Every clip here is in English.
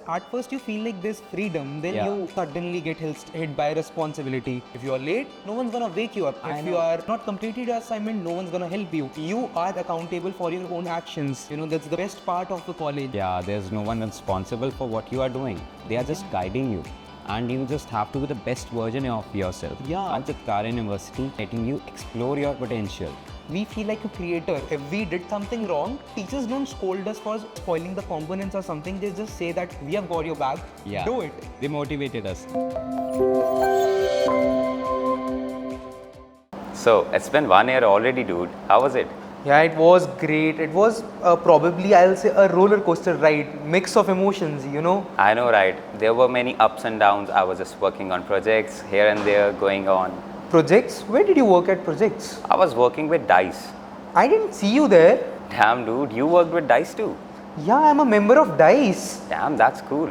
at first you feel like there's freedom, then you suddenly get hit by responsibility. If you are late, no one's gonna wake you up. If you are not completed your assignment, no one's gonna help you. You are accountable for your own actions. That's the best part of the college. Yeah, there's no one responsible for what you are doing. They are just guiding you. And you just have to be the best version of yourself. Yeah. And Chitkara University letting you explore your potential. We feel like a creator. If we did something wrong, teachers don't scold us for spoiling the components or something. They just say that we have got your back. Yeah. Do it. They motivated us. So, it's been 1 year already, dude. How was it? Yeah, it was great. It was probably, I'll say, a roller coaster ride, mix of emotions, I know, right? There were many ups and downs. I was just working on projects here and there going on. Projects? Where did you work at projects? I was working with DICE. I didn't see you there. Damn, dude, you worked with DICE too. Yeah, I'm a member of DICE. Damn, that's cool.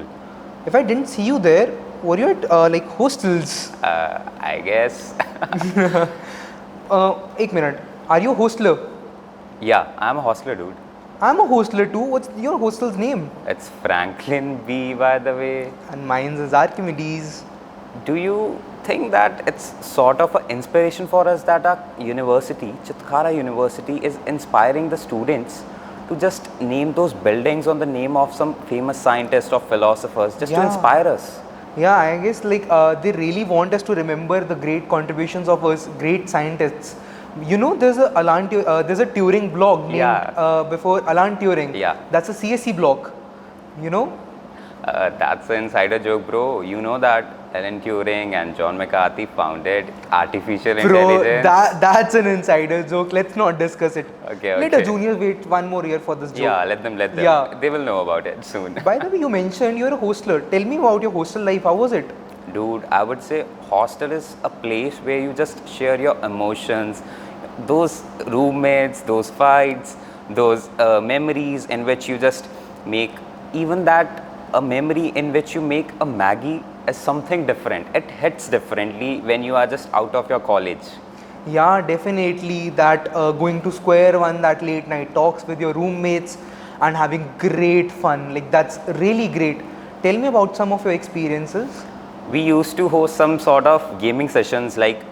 If I didn't see you there, were you at like hostels? I guess. Ek minute. Are you a hostler? Yeah, I'm a hostler, dude. I'm a hostler too. What's your hostel's name? It's Franklin B, by the way. And mine is Archimedes. Do you think that it's sort of an inspiration for us that our university, Chitkara University, is inspiring the students to just name those buildings on the name of some famous scientists or philosophers just to inspire us? Yeah, I guess like they really want us to remember the great contributions of us, great scientists. There's a there's a Turing blog named before Alan Turing. Yeah. That's a CSE blog. That's an insider joke, bro. You know that Alan Turing and John McCarthy founded artificial intelligence. That's an insider joke. Let's not discuss it. Okay. Let a junior wait 1 more year for this joke. Yeah, let them. Yeah. They will know about it soon. By the way, you mentioned you're a hostler. Tell me about your hostel life. How was it? Dude, I would say hostel is a place where you just share your emotions, those roommates, those fights, those memories in which you just make, even that a memory in which you make a Maggi is something different. It hits differently when you are just out of your college. Yeah, definitely. That going to Square One, that late night talks with your roommates and having great fun. Like that's really great. Tell me about some of your experiences. We used to host some sort of gaming sessions, like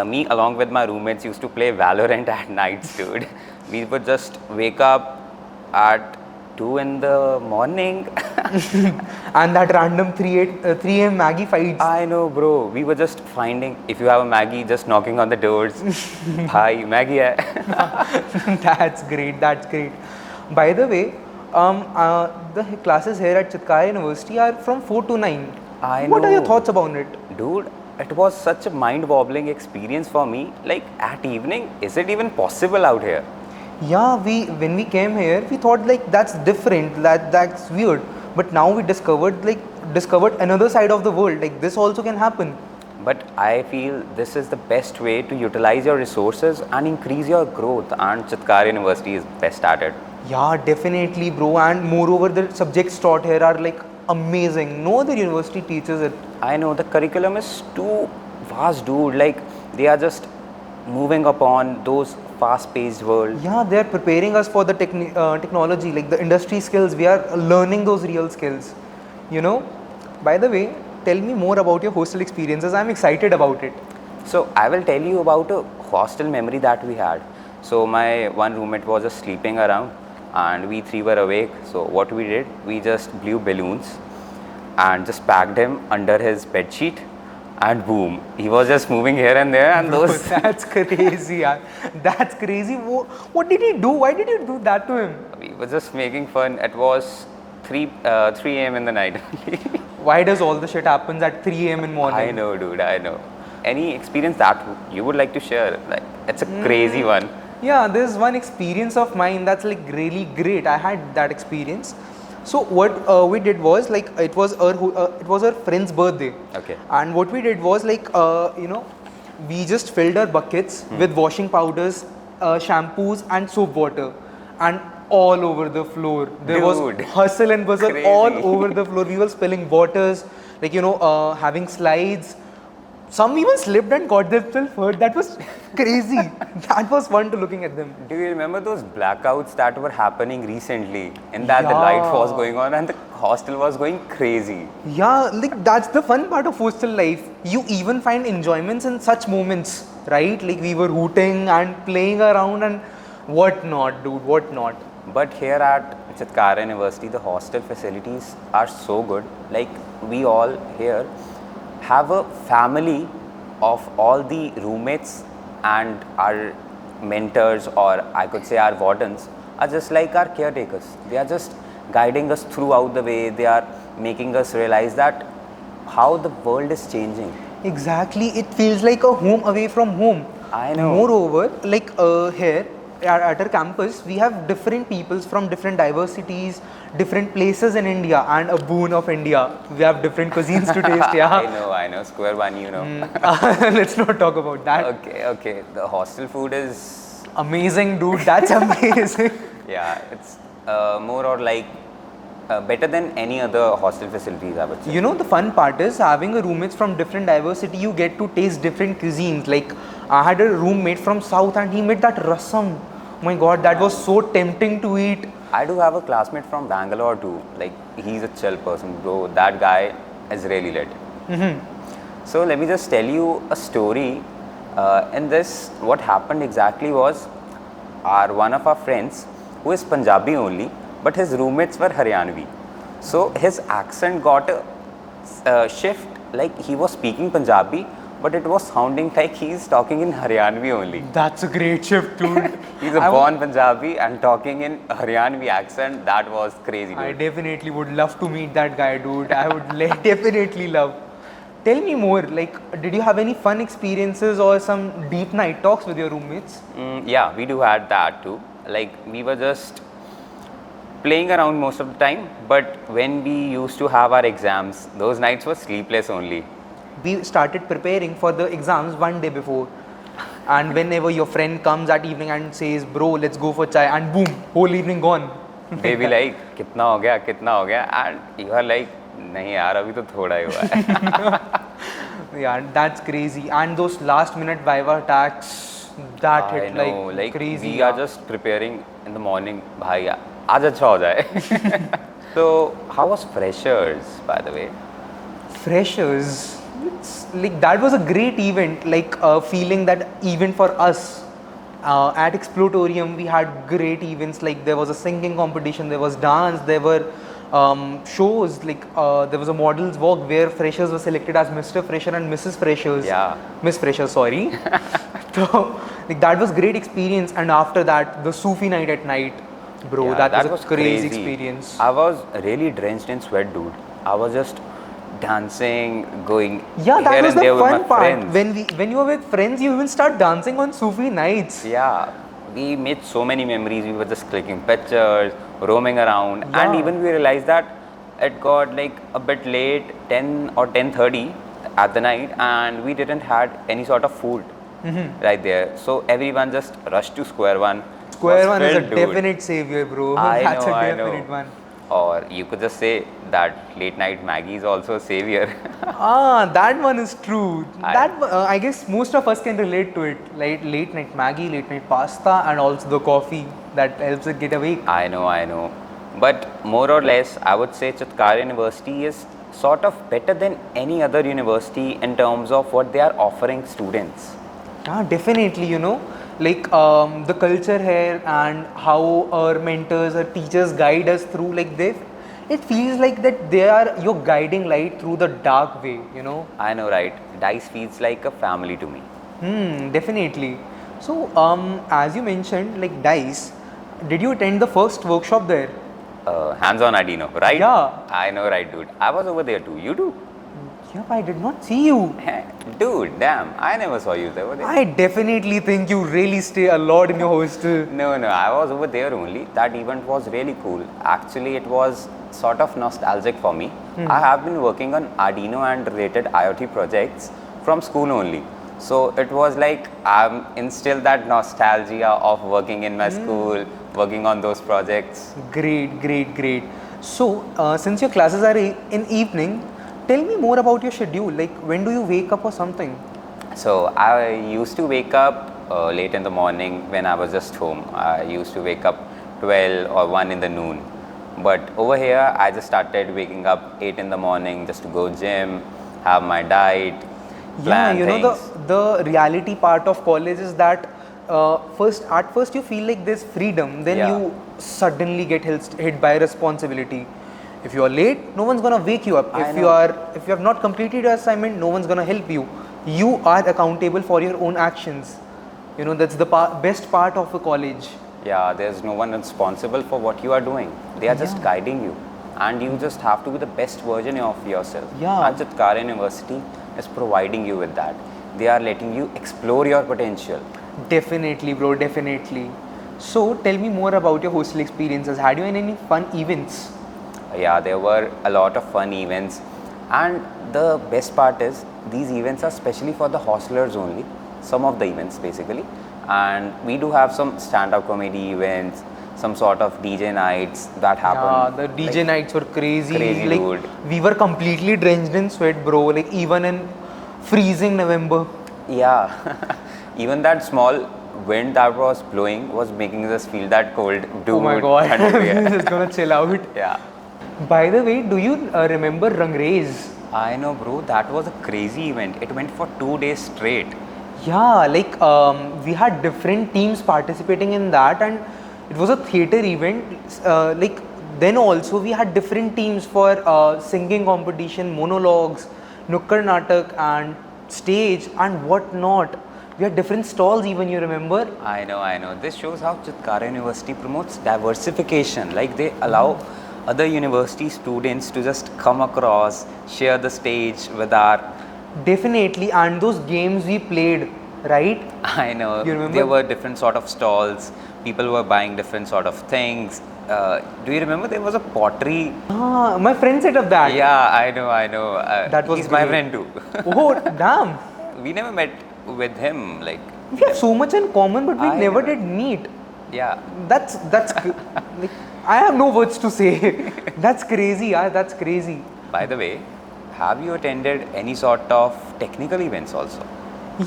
me along with my roommates used to play Valorant at nights, dude. We would just wake up at 2 in the morning. And that random 3 a.m. Maggi fights. I know, bro. We were just finding, if you have a Maggi, just knocking on the doors. Hi, Maggi hai. That's great. That's great. By the way, the classes here at Chitkara University are from 4 to 9. I know. What are your thoughts about it? Dude, it was such a mind-boggling experience for me. Like at evening, is it even possible out here? Yeah, when we came here, we thought like that's different, that's weird. But now we discovered another side of the world. Like this also can happen. But I feel this is the best way to utilize your resources and increase your growth, and Chitkara University is best at it. Yeah, definitely, bro. And moreover, the subjects taught here are like amazing. No other university teaches it. I know the curriculum is too vast, dude. Like they are just moving upon those fast-paced world. Yeah, they are preparing us for the technology, like the industry skills. We are learning those real skills. By the way, tell me more about your hostel experiences. I'm excited about it. So I will tell you about a hostel memory that we had. So my one roommate was just sleeping around and we three were awake. So what we did, we just blew balloons and just packed him under his bed sheet, and boom, he was just moving here and there, and Bro, those. that's crazy, yaar. That's crazy. What did he do? Why did you do that to him? We were just making fun. It was 3 a.m. in the night. Why does all the shit happens at 3 a.m. in morning? I know, dude, I know. Any experience that you would like to share? Like, it's a crazy one. Yeah, there's one experience of mine that's like really great. I had that experience. So what we did was like it was our friend's birthday. Okay. And what we did was like we just filled our buckets with washing powders, shampoos, and soap water, and all over the floor there was hustle and bustle all over the floor. We were spilling waters, like having slides. Some even slipped and got themselves hurt. That was crazy. That was fun to looking at them. Do you remember those blackouts that were happening recently? In that the light was going on and the hostel was going crazy. Yeah, like that's the fun part of hostel life. You even find enjoyments in such moments, right? Like we were hooting and playing around and whatnot, dude, whatnot. But here at Chitkara University, the hostel facilities are so good. Like we all here have a family of all the roommates, and our mentors, or I could say our wardens, are just like our caretakers. They are just guiding us throughout the way. They are making us realize that how the world is changing. Exactly, it feels like a home away from home. I know. Moreover, like here at our campus, we have different peoples from different diversities, different places in India, and a boon of India. We have different cuisines to taste. Yeah. I know. Square one, you know. Let's not talk about that. Okay. The hostel food is Amazing, dude. That's amazing. yeah, it's more or like better than any other hostel facilities, I would say. You know, the fun part is having a roommates from different diversity, you get to taste different cuisines. Like, I had a roommate from South and he made that rasam. Oh my god, that was so tempting to eat. I do have a classmate from Bangalore too. Like, he's a chill person, bro. That guy is really lit. So, let me just tell you a story. In this, what happened exactly was one of our friends, who is Punjabi only, but his roommates were Haryanvi. So his accent got a shift, like he was speaking Punjabi, but it was sounding like he's talking in Haryanvi only. That's a great shift, dude. He's a born Punjabi and talking in Haryanvi accent. That was crazy, dude. I definitely would love to meet that guy, dude. I would definitely love. Tell me more, like, did you have any fun experiences or some deep night talks with your roommates? Yeah, we do had that too. Like, we were just playing around most of the time, but when we used to have our exams, those nights were sleepless only. We started preparing for the exams one day before. And whenever your friend comes at evening and says, bro, let's go for chai, and boom, whole evening gone. They be like, कितना हो गया, and you are like, नहीं यार अभी तो थोड़ा ही हुआ है. Yeah, that's crazy. And those last minute Viva attacks, that I hit know, like crazy. we are just preparing in the morning, भाई आज अच्छा हो जाए. So how was freshers, by the way? Freshers, it's like that was a great event, like feeling that event for us. At Exploratorium, we had great events, like there was a singing competition, there was dance, there were shows, like there was a models walk where freshers were selected as Mr. Fresher and Mrs. Freshers. Yeah. Miss Fresher, sorry. So, like that was great experience, and after that, the Sufi night at night, bro, Yeah, that was a crazy experience. I was really drenched in sweat, dude. I was just dancing, going Yeah, that here was and there the with my fun part. friends. When you were with friends, you even start dancing on Sufi nights. Yeah, we made so many memories. We were just clicking pictures, roaming around, and Yeah. even we realized that it got like a bit late, 10 or 10:30 at the night, and we didn't had any sort of food right there. So everyone just rushed to Square One. Square Was One is a filled, dude. definite savior, bro. I That's know, a I definite know. one. Or you could just say that late night Maggi is also a savior. That one is true. I- I guess most of us can relate to it. Like late night Maggi, late night pasta, and also the coffee that helps it get awake. I know. But more or less, I would say Chitkara University is sort of better than any other university in terms of what they are offering students. Yeah, definitely, you know, like the culture here and how our mentors or teachers guide us through, like it feels like that they are your guiding light through the dark way, you know. I know, right? DICE feels like a family to me. Definitely. So, as you mentioned, like DICE, did you attend the first workshop there? Hands-on Arduino, right? Yeah. I know, right, dude. I was over there too. You too? Yep, I did not see you. Dude, damn. I never saw you there. I definitely think you really stay a lot in your hostel. No, I was over there only. That event was really cool. Actually, it was sort of nostalgic for me. I have been working on Arduino and related IoT projects from school only. So it was like I'm instilled that nostalgia of working in my school, working on those projects. Great. So, since your classes are in evening, Tell me more about your schedule. Like, when do you wake up or something? So I used to wake up late in the morning when I was just home. I used to wake up 12 or 1 in the noon. But over here, I just started waking up 8 in the morning just to go gym, have my diet, plan things. The reality part of college is that at first you feel like there's freedom, then Yeah. you suddenly get hit by responsibility. If you are late, no one's gonna wake you up. I If know. you have not completed your assignment, no one's gonna help you. You are accountable for your own actions. That's the best part of a college. Yeah, there's no one responsible for what you are doing. They are just guiding you, and you just have to be the best version of yourself. Yeah. And Chitkara University is providing you with that. They are letting you explore your potential. Definitely, bro, definitely. So, tell me more about your hostel experiences. Had you any fun events? Yeah, there were a lot of fun events, and the best part is these events are specially for the hostelers only. Some of the events basically, and we do have some stand-up comedy events, some sort of DJ nights that happen. Yeah, the DJ like, nights were crazy. crazy, like, dude. we were completely drenched in sweat, bro. Like, even in freezing November. Yeah, even that small wind that was blowing was making us feel that cold. Dude, Oh my god, thunder, we yeah. were just gonna chill out. Yeah. By the way, do you remember Rangrez? I know, bro. That was a crazy event. It went for 2 days straight. Yeah, like we had different teams participating in that, and it was a theater event. Like, then also we had different teams for singing competition, monologues, nukkad natak, and stage and whatnot. We had different stalls even, you remember? I know. This shows how Chitkara University promotes diversification. Like they allow other university students to just come across, share the stage with our. Definitely, and those games we played, right? I know. You remember? There were different sort of stalls. People were buying different sort of things. Do you remember there was a pottery? Ah, my friend set up that. Yeah, I know. That was he's my great. friend too. Oh, damn. We never met with him. Like, We have so much in common, but we I never know. did meet. yeah. That's like, I have no words to say. That's crazy, yeah. That's crazy. By the way, have you attended any sort of technical events also?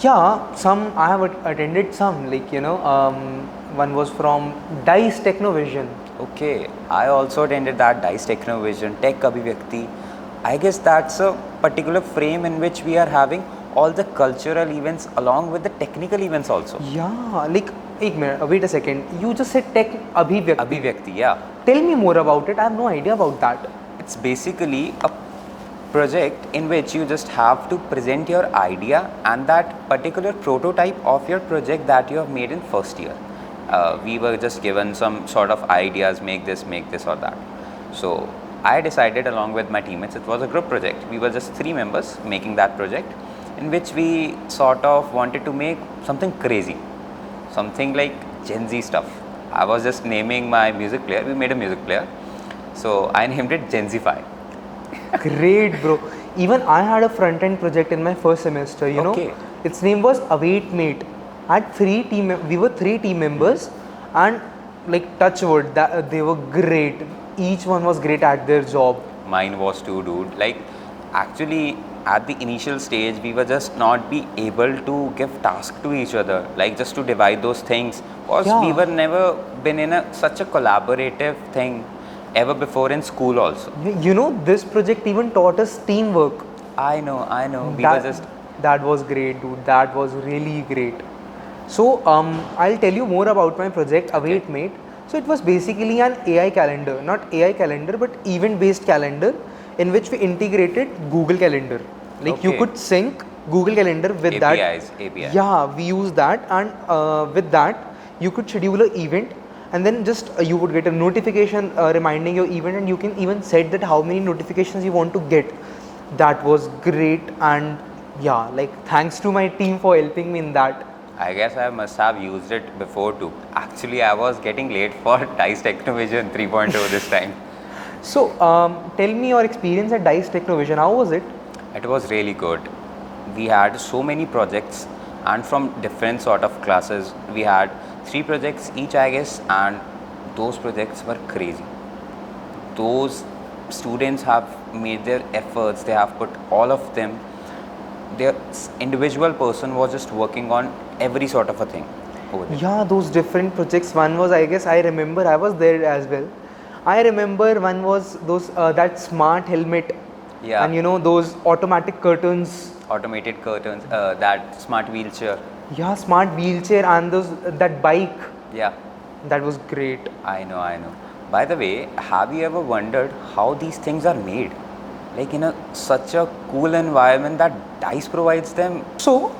Yeah, some I have attended some. Like, one was from DICE Technovision. Okay, I also attended that DICE Technovision, Tech Abhivyakti. I guess that's a particular frame in which we are having all the cultural events along with the technical events also. Yeah, like, एक minute, wait a second. You just said Tech Abhivyakti. Abhivyakti, yeah. Tell me more about it. I have no idea about that. It's basically a project in which you just have to present your idea and that particular prototype of your project that you have made in first year. We were just given some sort of ideas, make this or that. So I decided along with my teammates, it was a group project. We were just 3 members making that project in which we sort of wanted to make something crazy, something like Gen Z stuff. I was just naming my music player. We made a music player. So I named it Gen Z-fi. Great, bro. Even I had a front end project in my first semester, you know. Okay. Its name was Await Mate. We were 3 team members, and like, touch wood, that they were great. Each one was great at their job. Mine was too, dude. Like, actually, at the initial stage, we were just not be able to give task to each other, like just to divide those things. Because we Yeah. were never been in such a collaborative thing ever before in school also. This project even taught us teamwork. I know. We were just. That was great, dude. That was really great. So, I'll tell you more about my project, Await Mate. So, it was basically an AI calendar, not AI calendar, but event-based calendar, in which we integrated Google Calendar. Like, you Okay. could sync Google Calendar with APIs. Yeah, we use that, and with that, you could schedule an event, and then just you would get a notification reminding your event, and you can even set that how many notifications you want to get. That was great, and yeah, like, thanks to my team for helping me in that. I guess I must have used it before too. Actually, I was getting late for DICE Technovision 3.0 this time. So, tell me your experience at DICE Technovision. How was it? It was really good. We had so many projects and from different sort of classes. We had 3 projects each, I guess, and those projects were crazy. Those students have made their efforts, they have put all of them. Their individual person was just working on every sort of a thing over there. Yeah, those different projects. One was, I guess, I remember I was there as well. I remember one was those that smart helmet, Yeah. and those automatic curtains. Automated curtains, that smart wheelchair. Yeah, smart wheelchair and those that bike. Yeah, That was great. I know. By the way, have you ever wondered how these things are made? Like in such a cool environment that DICE provides them. So,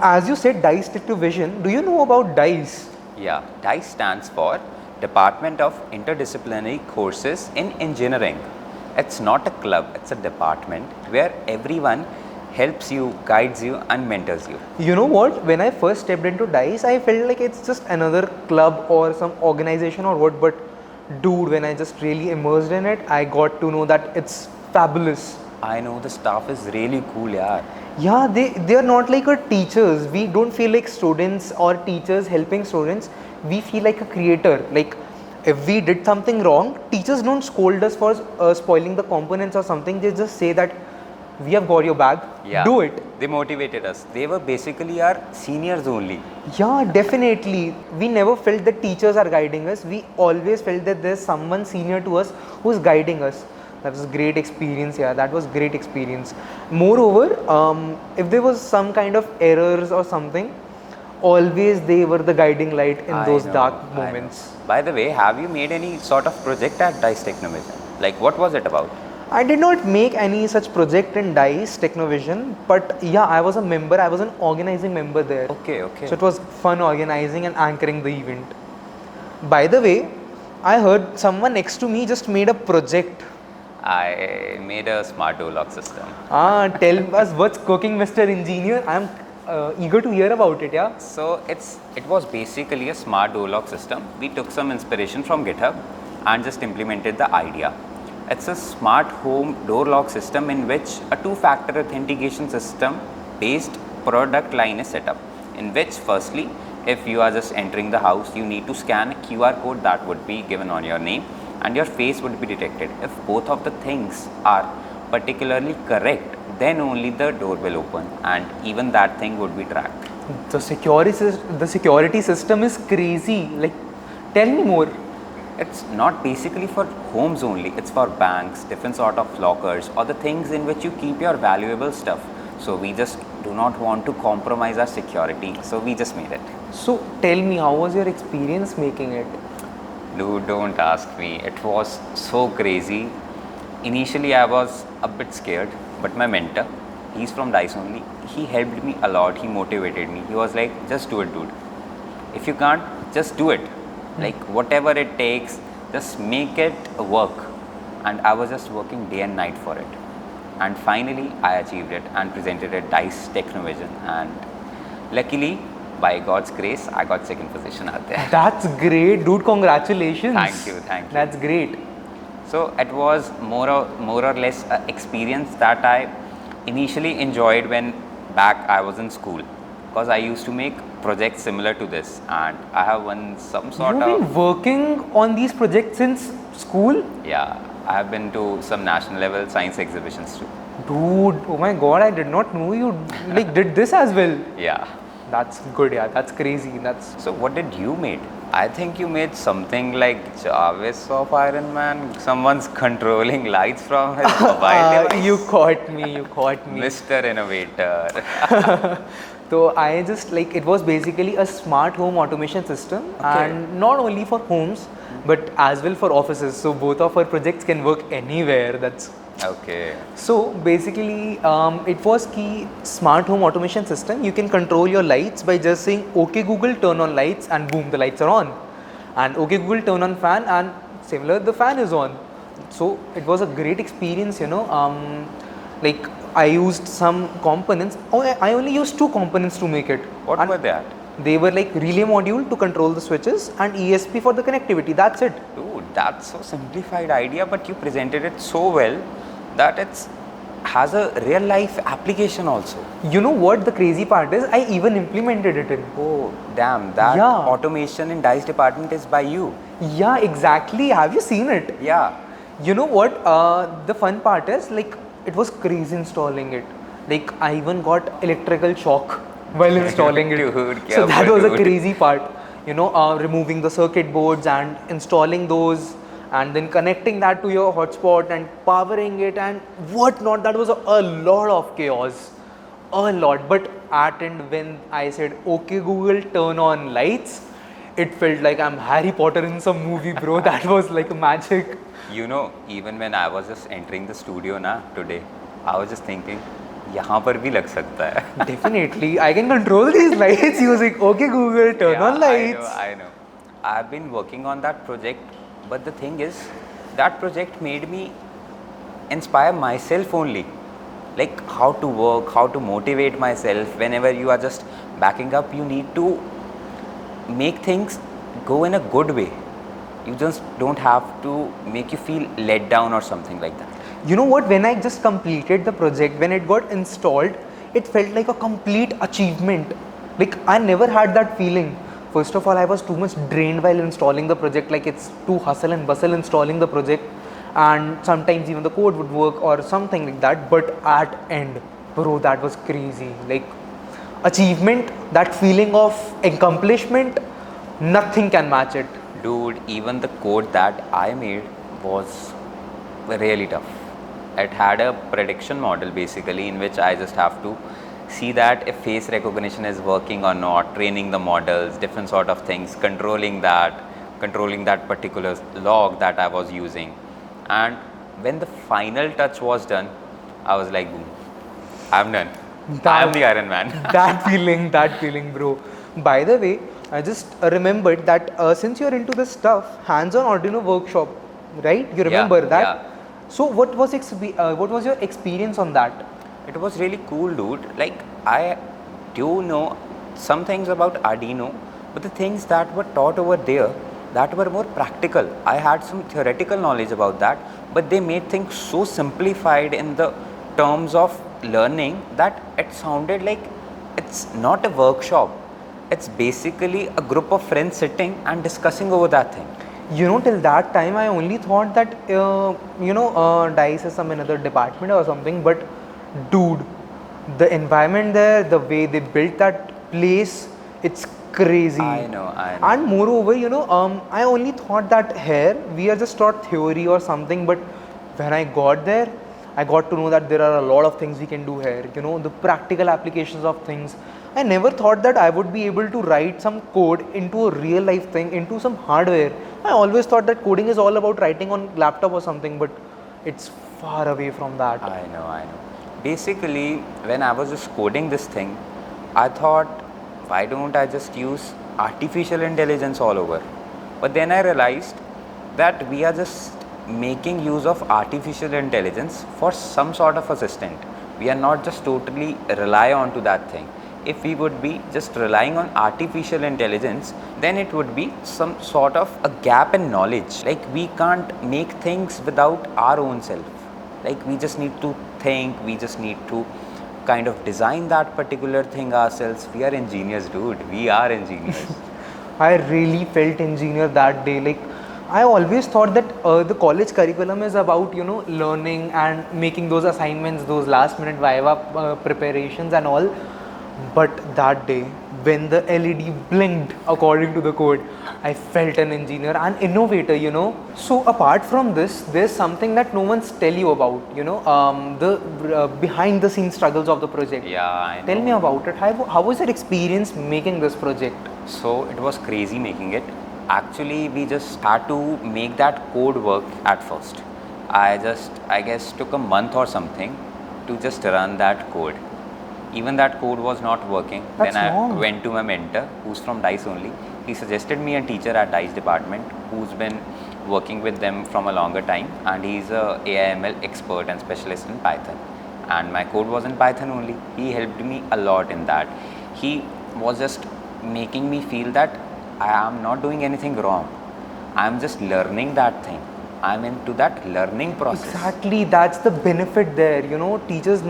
as you said, DICE Technovision. Do you know about DICE? Yeah, DICE stands for Department of Interdisciplinary Courses in Engineering. It's not a club, it's a department where everyone helps you, guides you, and mentors you. You know what? When I first stepped into DICE, I felt like it's just another club or some organization or what. But dude, when I just really immersed in it, I got to know that it's fabulous. I know the staff is really cool, yeah. Yeah, they are not like our teachers. We don't feel like students or teachers helping students. We feel like a creator. Like if we did something wrong, teachers don't scold us for spoiling the components or something. They just say that we have got your bag. Yeah. Do it. They motivated us. They were basically our seniors only. Yeah, definitely. We never felt that teachers are guiding us. We always felt that there's someone senior to us who's guiding us. That was a great experience. Yeah, that was great experience. Moreover, if there was some kind of errors or something, always they were the guiding light in I those know, dark I know. moments. By the way, have you made any sort of project at DICE Technovision? Like what was it about? I did not make any such project in DICE Technovision, but yeah, I was a member. I was an organizing member there. Okay. So it was fun organizing and anchoring the event. By the way, I heard someone next to me just made a project. I made a smart door lock system. Tell us what's cooking, Mr. Engineer. I'm eager to hear about it. Yeah. So it was basically a smart door lock system. We took some inspiration from GitHub and just implemented the idea. It's a smart home door lock system in which a two-factor authentication system based product line is set up, in which firstly, if you are just entering the house, you need to scan a QR code that would be given on your name and your face would be detected. If both of the things are particularly correct, then only the door will open and even that thing would be tracked. The security system is crazy. Like, tell me more. It's not basically for homes only, it's for banks, different sort of lockers or the things in which you keep your valuable stuff. So we just do not want to compromise our security, so we just made it. So tell me, how was your experience making it? Dude, don't ask me. It was so crazy. Initially I was a bit scared, but my mentor, he's from DICE only, he helped me a lot, he motivated me. He was like, just do it, dude. If you can't, just do it. Like whatever it takes, just make it work. And I was just working day and night for it. And finally I achieved it and presented at DICE Technovision, and luckily by God's grace I got second position out there. That's great, dude. Congratulations. Thank you. That's great. So it was more or less an experience that I initially enjoyed when back I was in school, because I used to make projects similar to this and I have won some sort You've of... been working on these projects since school? Yeah, I have been to some national level science exhibitions too. Dude, oh my god, I did not know you like did this as well. Yeah. That's good, yeah. That's crazy. That's So what did you made? I think you made something like Jarvis of Iron Man. Someone's controlling lights from his mobile device. you caught me. Mr. Innovator. So I just like, it was basically a smart home automation system, and not only for homes but as well for offices. So both of our projects can work anywhere. That's Okay. so basically it was key smart home automation system. You can control your lights by just saying okay Google, turn on lights, and boom, the lights are on, and okay Google, turn on fan, and similar, the fan is on. So it was a great experience, like I used some components. I only used two components to make it. What And were that? They were like relay module to control the switches and ESP for the connectivity. That's it. Dude, that's so simplified idea, but you presented it so well that it's has a real life application also. You know what the crazy part is? I even implemented it in. Oh, damn, that Yeah. automation in DICE department is by you. Yeah, exactly. Have you seen it? Yeah, You know what? The fun part is like it was crazy installing it. Like I even got electrical shock while installing it. Dude, So that was a dude. crazy part. Removing the circuit boards and installing those, and then connecting that to your hotspot and powering it and whatnot. That was a lot of chaos, a lot. But at end when I said, "Okay, Google, turn on lights," it felt like I'm Harry Potter in some movie, bro. That was like magic. You know, even when I was just entering the studio na today, I was just thinking, यहाँ पर भी लग सकता है. Definitely, I can control these lights using okay Google, turn on lights. I know. I've been working on that project, but the thing is, that project made me inspire myself only. Like how to work, how to motivate myself. Whenever you are just backing up, you need to make things go in a good way. You just don't have to make you feel let down or something like that. You know what? When I just completed the project, when it got installed, it felt like a complete achievement. Like I never had that feeling. First of all, I was too much drained while installing the project. Like it's too hustle and bustle installing the project, and sometimes even the code would work or something like that. But at end, bro, that was crazy. Like achievement, that feeling of accomplishment, nothing can match it. Dude, even the code that I made was really tough. It had a prediction model basically in which I just have to see that if face recognition is working or not, training the models, different sort of things, controlling that particular log that I was using. And when the final touch was done, I was like, boom, I'm done. I'm the Iron Man. that feeling, bro. By the way, I just remembered that since you're into this stuff, hands-on Arduino workshop, right? You remember that? Yeah. So what was your experience on that? It was really cool, dude. Like, I do know some things about Arduino, but the things that were taught over there that were more practical. I had some theoretical knowledge about that, but they made things so simplified in the terms of learning that it sounded like it's not a workshop. It's basically a group of friends sitting and discussing over that thing. Till that time, I only thought that, DICE is some another department or something. But, dude, the environment there, the way they built that place, it's crazy. I know. And moreover, I only thought that here we are just taught theory or something. But when I got there, I got to know that there are a lot of things we can do here. The practical applications of things. I never thought that I would be able to write some code into a real life thing, into some hardware. I always thought that coding is all about writing on laptop or something, but it's far away from that. I know. Basically, when I was just coding this thing, I thought, why don't I just use artificial intelligence all over? But then I realized that we are just making use of artificial intelligence for some sort of assistant. We are not just totally rely on to that thing. If we would be just relying on artificial intelligence, then it would be some sort of a gap in knowledge. Like we can't make things without our own self. Like we just need to think, we just need to kind of design that particular thing ourselves. We are engineers, dude. We are engineers. I really felt engineer that day. Like I always thought that the college curriculum is about learning and making those assignments, those last minute viva preparations and all. But that day, when the LED blinked according to the code, I felt an engineer and innovator, So apart from this, there's something that no one's tell you about, the behind the scenes struggles of the project. Yeah, I know. Tell me about it. How was your experience making this project? So it was crazy making it. Actually, we just had to make that code work at first. I guess took a month or something to just run that code. Even that code was not working. That's then I long. went to my mentor, who's from DICE only. He suggested me a teacher at DICE department who's been working with them from a longer time, and he's a AI/ML expert and specialist in Python. And my code was in Python only. He helped me a lot in that. He was just making me feel that I am not doing anything wrong. I'm just learning that thing. I'm into that learning process. Exactly, that's the benefit there. Teachers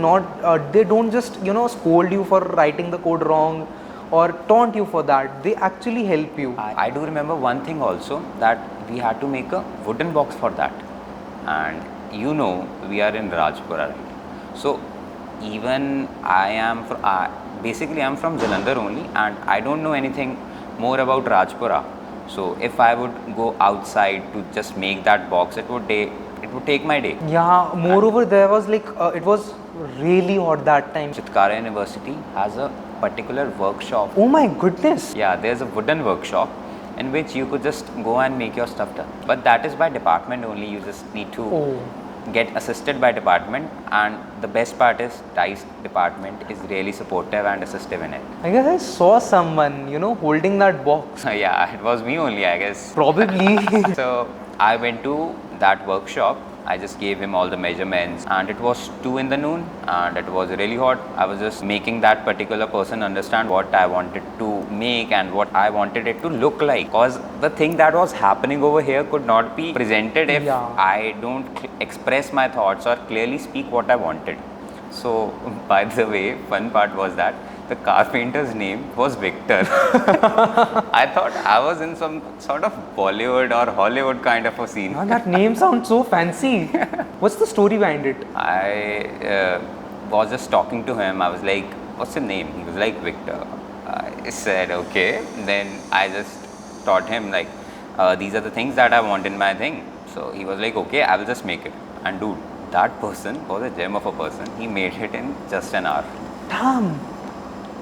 they don't just scold you for writing the code wrong or taunt you for that. They actually help you. I do remember one thing also, that we had to make a wooden box for that. and we are in Rajpura, right? So even I am basically I'm from Jalandhar only, and I don't know anything more about Rajpura. So if I would go outside to just make that box, it would take my day. Yeah, moreover, there was like, it was really hot that time. Chitkara University has a particular workshop. Oh my goodness. Yeah, there's a wooden workshop in which you could just go and make your stuff done. But that is by department only. You just need to get assisted by department, and the best part is DICE department is really supportive and assistive in it. I guess I saw someone, holding that box. Yeah, it was me only, I guess. Probably. So I went to that workshop. I just gave him all the measurements, and it was 2 in the noon and it was really hot. I was just making that particular person understand what I wanted to make and what I wanted it to look like, because the thing that was happening over here could not be presented if I don't express my thoughts or clearly speak what I wanted. So by the way, fun part was that the carpenter's name was Victor. I thought I was in some sort of Bollywood or Hollywood kind of a scene. That name sounds so fancy. What's the story behind it? I was just talking to him. I was like, what's your name? He was like, Victor. I said, okay. Then I just taught him like, these are the things that I want in my thing. So he was like, okay, I will just make it. And dude, that person was a gem of a person. He made it in just an hour. Damn.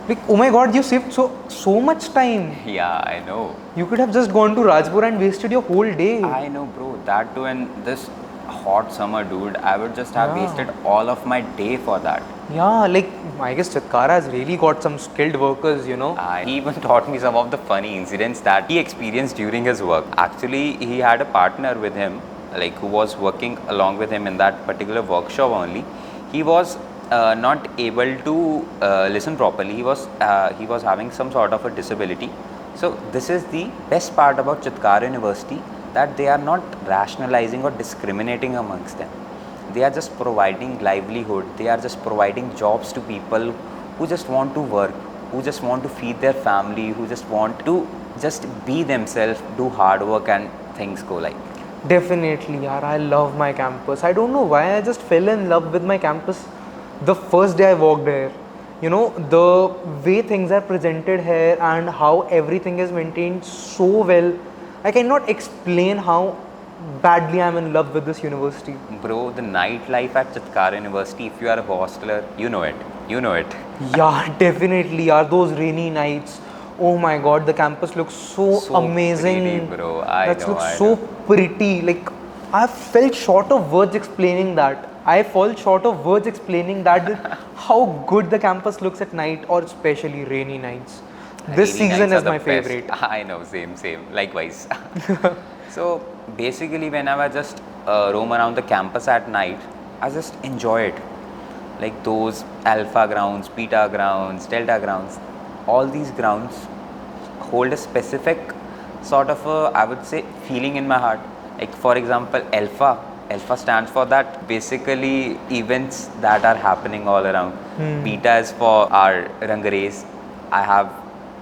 Like, oh my god, you saved so much time. Yeah, I know. You could have just gone to Rajpura and wasted your whole day. I know, bro. That too, in this hot summer, dude, I would just have wasted all of my day for that. Yeah, like, I guess Chitkara has really got some skilled workers, He even taught me some of the funny incidents that he experienced during his work. Actually, he had a partner with him, like, who was working along with him in that particular workshop only. He was not able to listen properly. He was having some sort of a disability. So this is the best part about Chitkara University, that they are not rationalizing or discriminating amongst them. They are just providing livelihood. They are just providing jobs to people who just want to work, who just want to feed their family, who just want to just be themselves, do hard work, and things go like. Definitely, yaar. I love my campus. I don't know why I just fell in love with my campus the first day I walked here. The way things are presented here and how everything is maintained so well. I cannot explain how badly I'm in love with this university. Bro, the nightlife at Chitkara University, if you are a hosteler, you know it. You know it. Yeah, definitely. Are those rainy nights? Oh my god, the campus looks so amazing. Pretty, bro. I looks so pretty. Like, I felt short of words explaining that. I fall short of words explaining that how good the campus looks at night, or especially rainy nights. This season is my favorite. I know, same. Likewise. So basically, whenever I just roam around the campus at night, I just enjoy it. Like those alpha grounds, beta grounds, delta grounds, all these grounds hold a specific sort of I would say feeling in my heart. Like for example, alpha stands for that basically events that are happening all around. Beta is for our Rang race. I have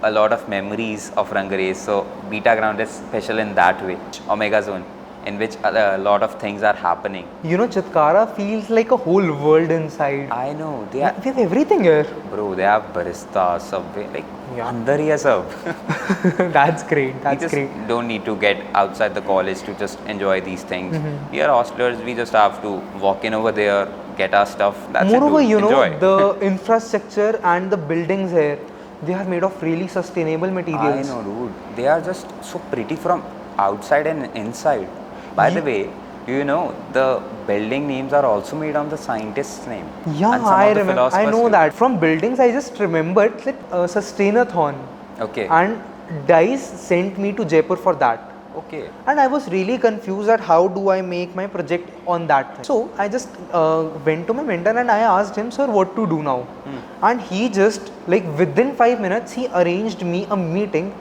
a lot of memories of Rang race, so beta ground is special in that way. Omega zone, in which a lot of things are happening. Chitkara feels like a whole world inside. I know. We have everything here. Bro, they have barista, subway, like andar hi hai sab. That's great. That's great. Don't need to get outside the college to just enjoy these things. We are hostelers. We just have to walk in over there, get our stuff. That's Moreover, it, enjoy. the infrastructure and the buildings here, they are made of really sustainable materials. I know, dude. They are just so pretty from outside and inside. By the way, do you know the building names are also made on the scientist's name? Yeah, I remember. I know that. From buildings, I just remembered that Sustainathon. Okay. And DICE sent me to Jaipur for that. Okay. And I was really confused at how do I make my project on that thing. So I just went to my mentor and I asked him, sir, what to do now? And he just, like within 5 minutes, he arranged me a meeting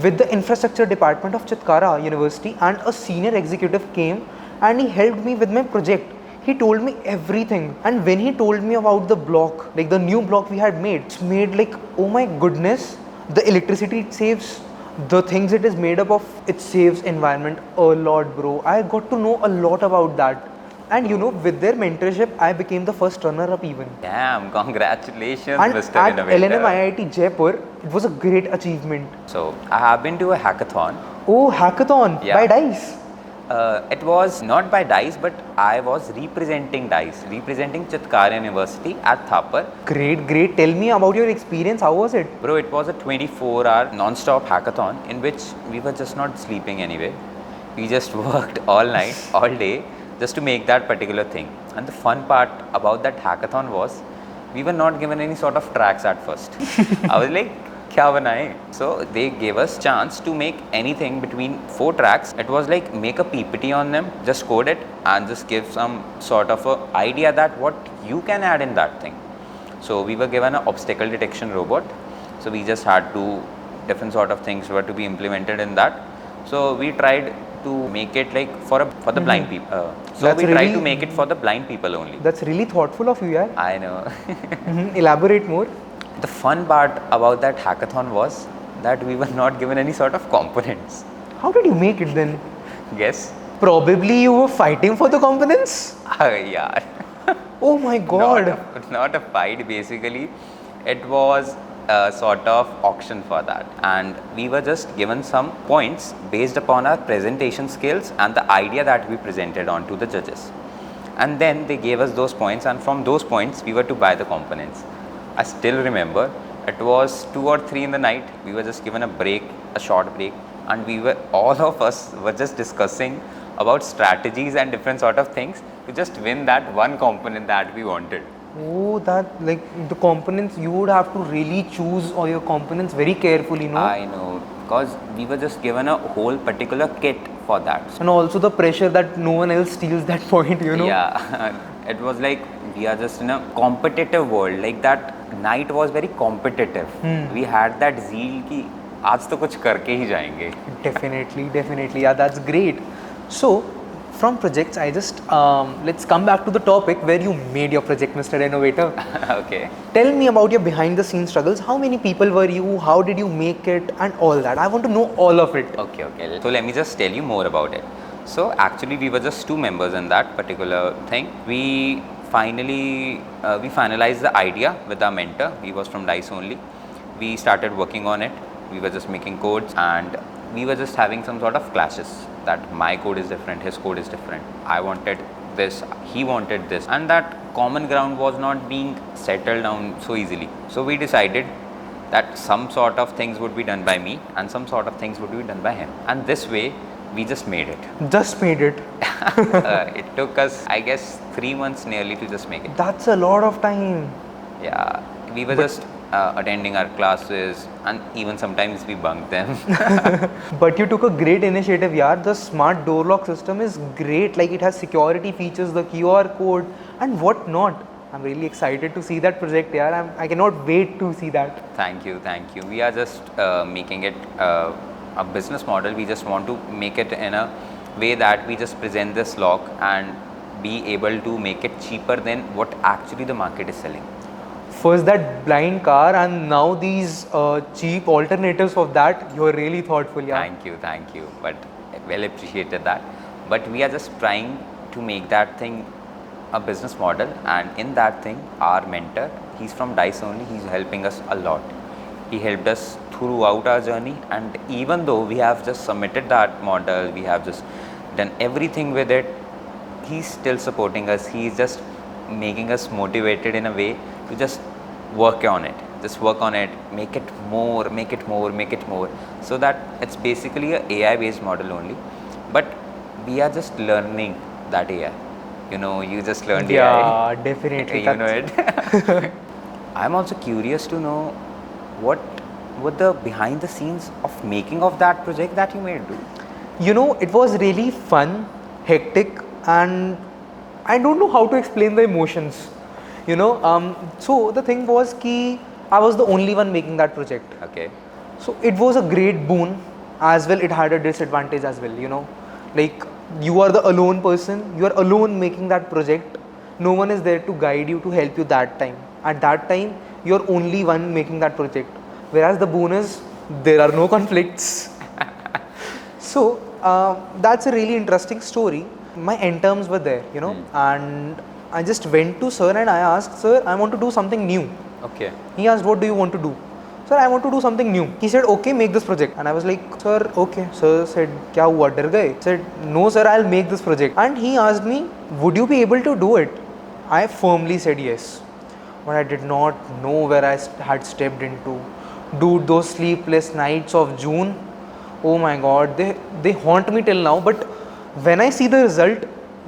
with the infrastructure department of Chitkara University, and a senior executive came and he helped me with my project. He told me everything, and when he told me about the block, like the new block we had made, it's made like, oh my goodness, the electricity it saves, the things it is made up of, it saves environment a lot, bro. I got to know a lot about that. And you know, with their mentorship, I became the first runner-up even. Damn, congratulations, And Mr. at Innovator. LNM IIT Jaipur, it was a great achievement. So I have been to a hackathon. Oh, hackathon Yeah. by DICE. It was not by DICE, but I was representing DICE, representing Chitkara University at Thapar. Great, great. Tell me about your experience. How was it? Bro, it was a 24-hour non-stop hackathon in which we were just not sleeping anyway. We just worked all night, all day, just to make that particular thing. And the fun part about that hackathon was, we were not given any sort of tracks at first. I was like, kya banaye? So they gave us chance to make anything between 4 tracks. It was like make a PPT on them, just code it and just give some sort of a idea that what you can add in that thing. So we were given an obstacle detection robot. So we just had to, different sort of things were to be implemented in that. So we tried to make it like for the blind people. So That's we tried to really- make it for the blind people only. That's really thoughtful of you, yaar. I know. Elaborate more. The fun part about that hackathon was that we were not given any sort of components. How did you make it then? Guess? Probably you were fighting for the components? Yeah. Oh my god. Not a fight basically. It was a sort of auction for that. And we were just given some points based upon our presentation skills and the idea that we presented on to the judges. And then they gave us those points, and from those points we were to buy the components. I still remember it was 2 or 3 in the night. We were just given a break, a short break, and all of us were just discussing about strategies and different sort of things to just win that one component that we wanted. Oh, that like the components, you would have to really choose all your components very carefully, no? I know, because we were just given a whole particular kit for that. And also the pressure that no one else steals that point, you know? Yeah, it was like we are just in a competitive world. Like that night was very competitive. We had that zeal ki aaj to kuch karke hi jayenge. Definitely, definitely. Yeah, that's great. So, from projects, I just let's come back to the topic where you made your project, Mr. Innovator. Okay. Tell me about your behind-the-scenes struggles. How many people were you? How did you make it? And all that. I want to know all of it. Okay. So let me just tell you more about it. So actually, we were just 2 members in that particular thing. We finalized the idea with our mentor. He was from DICE only. We started working on it. We were just making codes, and we were just having some sort of clashes that my code is different, his code is different. I wanted this, he wanted this, and that common ground was not being settled down so easily. So we decided that some sort of things would be done by me and some sort of things would be done by him. And this way, we just made it. Just made it. It took us, I guess, 3 months nearly to just make it. That's a lot of time. Yeah, we were just attending our classes, and even sometimes we bunked them. But you took a great initiative, yaar. The smart door lock system is great. Like it has security features, the QR code, and what not. I'm really excited to see that project, yaar. I cannot wait to see that. Thank you. We are just making it a business model. We just want to make it in a way that we just present this lock and be able to make it cheaper than what actually the market is selling. First that blind car, and now these cheap alternatives of that. You're really thoughtful, yeah. Thank you. But well appreciated that. But we are just trying to make that thing a business model, and in that thing, our mentor, he's from DICE only. He's helping us a lot. He helped us throughout our journey, and even though we have just submitted that model, we have just done everything with it, he's still supporting us. He's just making us motivated in a way to just work on it, make it more, so that it's basically a AI based model only, but we are just learning that AI. You just learned AI. Yeah, definitely. You know it. I'm also curious to know what the behind the scenes of making of that project that you made do. It was really fun, hectic, and I don't know how to explain the emotions. So the thing was ki I was the only one making that project. Okay. So it was a great boon as well. It had a disadvantage as well. Like you are the alone person. You are alone making that project. No one is there to guide you, to help you that time. At that time, you're only one making that project. Whereas the boon is there are no conflicts. So that's a really interesting story. My end terms were there, and I just went to sir and I asked, sir, I want to do something new. Okay. He asked, what do you want to do? Sir, I want to do something new. He said, okay, make this project. And I was like, sir, okay. Sir said, kya hua, dar gaye? Said, no sir, I'll make this project. And he asked me, would you be able to do it? I firmly said yes. But I did not know where I had stepped into. Dude, those sleepless nights of June, oh my god, they haunt me till now. But when I see the result,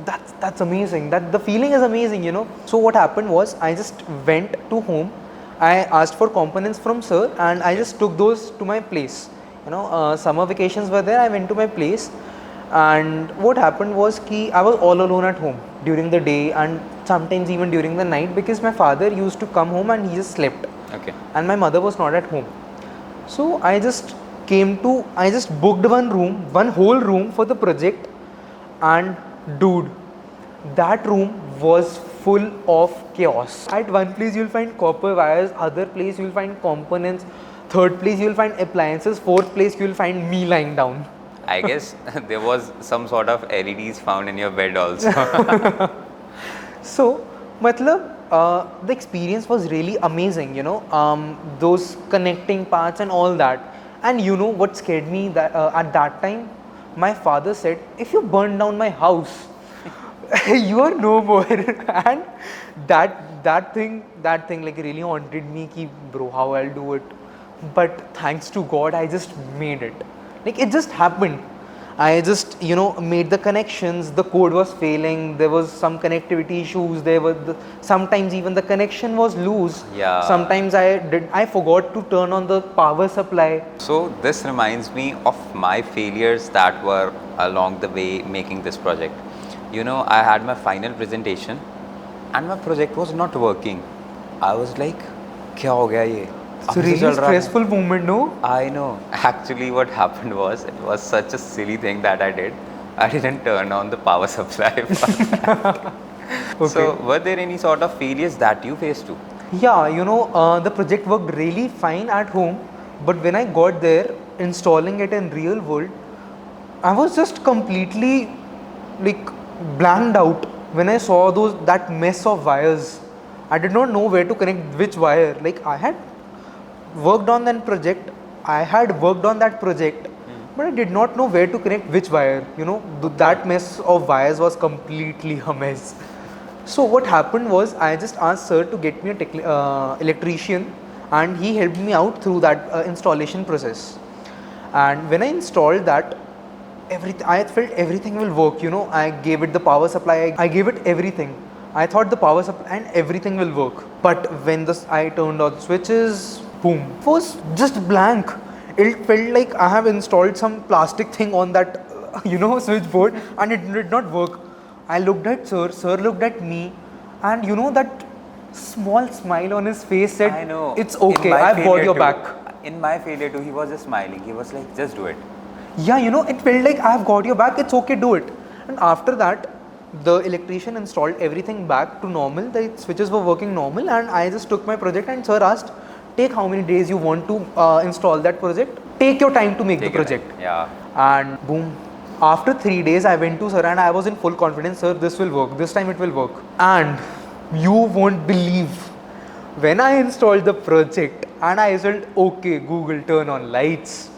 that's amazing. That the feeling is amazing, So what happened was, I just went to home. I asked for components from sir and I just took those to my place. Summer vacations were there, I went to my place, and what happened was I was all alone at home during the day and sometimes even during the night, because my father used to come home and he just slept. Okay. And my mother was not at home. So I just booked one whole room for the project, and dude, that room was full of chaos. At one place you'll find copper wires, other place you'll find components, third place you'll find appliances, fourth place you'll find me lying down. I guess there was some sort of LEDs found in your bed also. So, the experience was really amazing, those connecting parts and all that. And what scared me that at that time, my father said, if you burn down my house, you are no more. And that thing like really haunted me, ki bro, how I'll do it. But thanks to God, I just made it. Like it just happened. I just made the connections. The code was failing. There was some connectivity issues. Sometimes even the connection was loose. Yeah. Sometimes I forgot to turn on the power supply. So this reminds me of my failures that were along the way making this project. I had my final presentation and my project was not working. I was like, kya ho gaya ye? It's a really stressful moment, no? I know. Actually, what happened was, it was such a silly thing that I did. I didn't turn on the power supply. Okay. So, were there any sort of failures that you faced too? Yeah, the project worked really fine at home, but when I got there, installing it in real world, I was just completely blanked out when I saw that mess of wires. I did not know where to connect which wire. I had worked on that project, but I did not know where to connect which wire. That mess of wires was completely a mess. So what happened was, I just asked sir to get me a electrician, and he helped me out through that installation process. And when I installed that, I felt everything will work. I gave it the power supply, I gave it everything. I thought the power supply and everything will work. But when I turned on switches, boom, it was just blank. It felt like I have installed some plastic thing on that, switchboard, and it did not work. I looked at sir looked at me, and that small smile on his face said, I know. It's okay, I've got your back. In my failure too, he was just smiling. He was like, just do it. Yeah, it felt like I've got your back, it's okay, do it. And after that, the electrician installed everything back to normal, the switches were working normal, and I just took my project, and sir asked, take how many days you want to install that project, take your time to make the project. Yeah. And boom, after 3 days I went to sir and I was in full confidence, sir, this will work, this time it will work. And you won't believe, when I installed the project and I said, okay Google, turn on lights,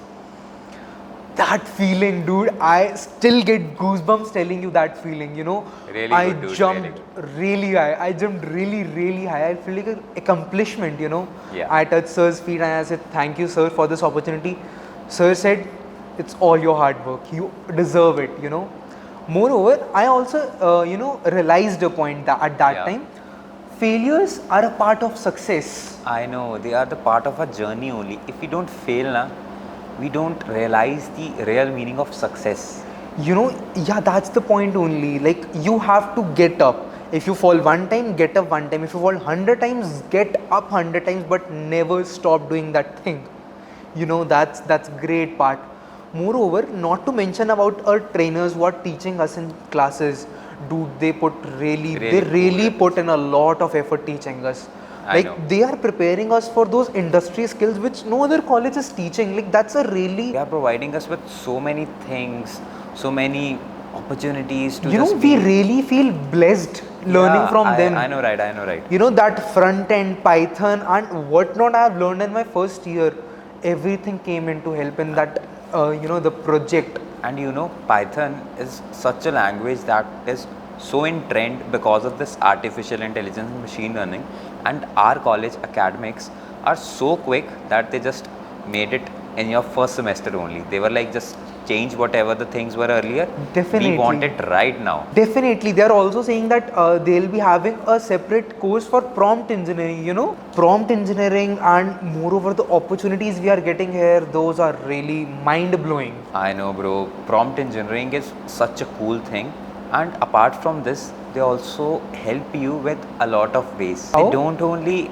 that feeling, dude, I still get goosebumps telling you that feeling, Really I good, dude, jumped really high. I jumped really, really high. I feel like an accomplishment, Yeah. I touched sir's feet and I said, thank you, sir, for this opportunity. Sir said, it's all your hard work. You deserve it, Moreover, I also, realized a point that at that time, failures are a part of success. I know, they are the part of a journey only. If we don't fail, we don't realize the real meaning of success. That's the point only. You have to get up. If you fall one time, get up one time. If you fall 100 times, get up 100 times, but never stop doing that thing. That's great part. Moreover, not to mention about our trainers who are teaching us in classes, dude, they really put in a lot of effort teaching us. They are preparing us for those industry skills which no other college is teaching. They are providing us with so many things, so many opportunities to You know, just we be. really feel blessed learning Yeah, from them. I know, right? I know, right? You know, that front end Python and whatnot I have learned in my first year, everything came into help in that, the project. And you know, Python is such a language that is so in trend because of this artificial intelligence and machine learning. And our college academics are so quick that they just made it in your first semester only. They were like, just change whatever the things were earlier. Definitely. We want it right now. Definitely, they are also saying that they'll be having a separate course for prompt engineering, prompt engineering, and moreover the opportunities we are getting here, those are really mind blowing. I know, bro. Prompt engineering is such a cool thing. And apart from this, they also help you with a lot of ways. How? They don't only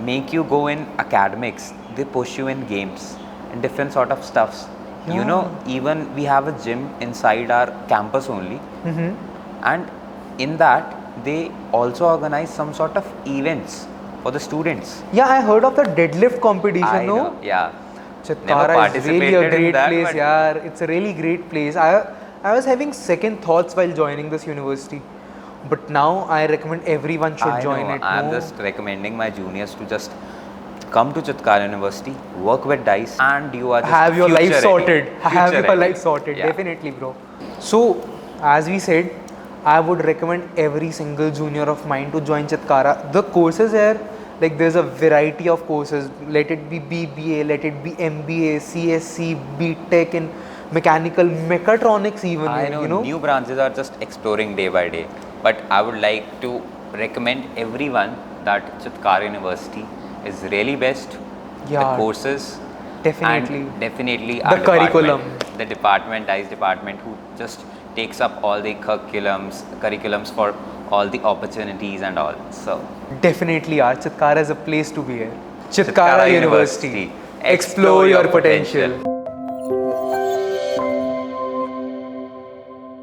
make you go in academics, they push you in games and different sort of stuffs. You know, even we have a gym inside our campus only. And in that, they also organize some sort of events for the students. Yeah, I heard of the deadlift competition, I no? know, yeah. Never Chitkara is really a participated in great that, place, but- yeah. It's a really great place. I was having second thoughts while joining this university, but now I recommend everyone should join it. I'm no? just recommending my juniors to just come to Chitkara University, work with DICE, and you are just have your life future sorted. ready. Have Future your ready. life sorted. Yeah. Definitely, bro. So, as we said, I would recommend every single junior of mine to join Chitkara. The courses here, like there's a variety of courses. Let it be BBA, let it be MBA, CSC, BTech in mechanical, mechatronics even. I know, new branches are just exploring day by day, but I would like to recommend everyone that Chitkara University is really best. Yeah, the courses, definitely. and definitely The our curriculum. the DICE department, who just takes up all the curriculums for all the opportunities and all. So Definitely, Chitkara is a place to be here. Chitkara Chitkara University. University. Explore your potential.